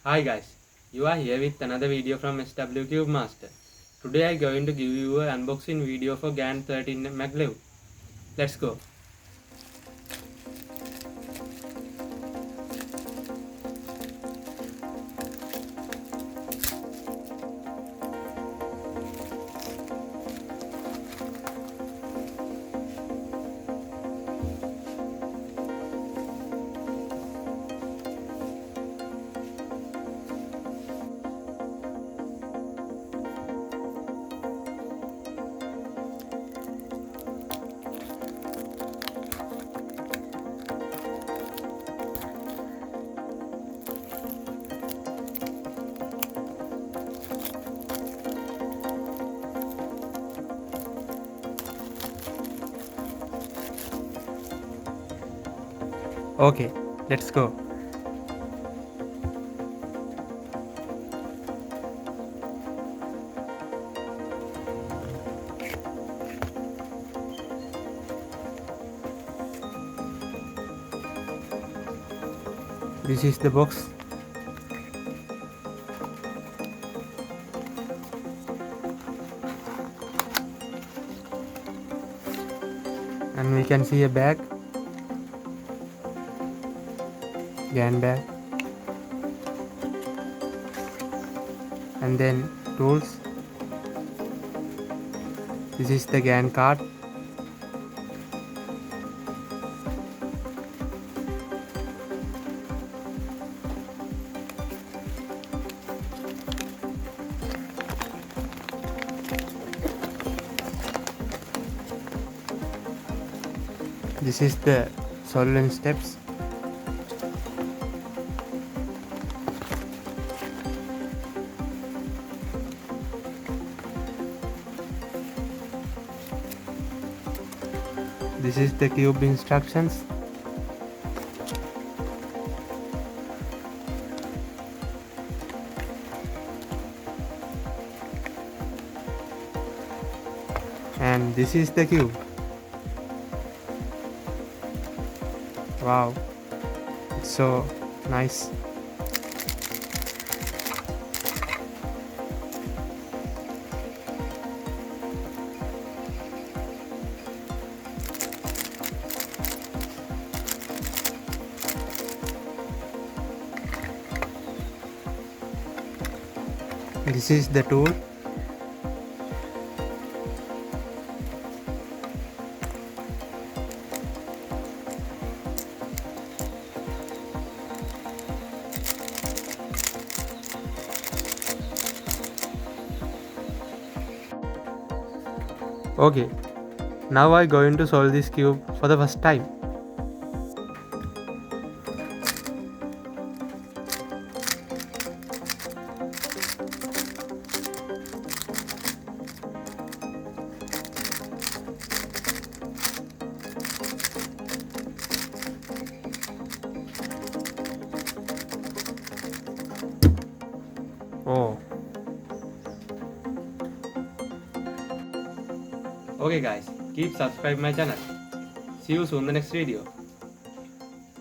Hi guys, you are here with another video from SW Cube Master. Today I am going to give you an unboxing video for GAN 13 Maglev. Let's go. Okay, let's go. This is the box. And we can see a bag. GAN bag. And then tools. This is the GAN card. This is the soldering steps. This is the cube instructions. And this is the cube. Wow, it's so nice. This is the tool. Okay, now I'm going to solve this cube for the first time. Oh. Okay guys, keep subscribe my channel. See you soon in the next video.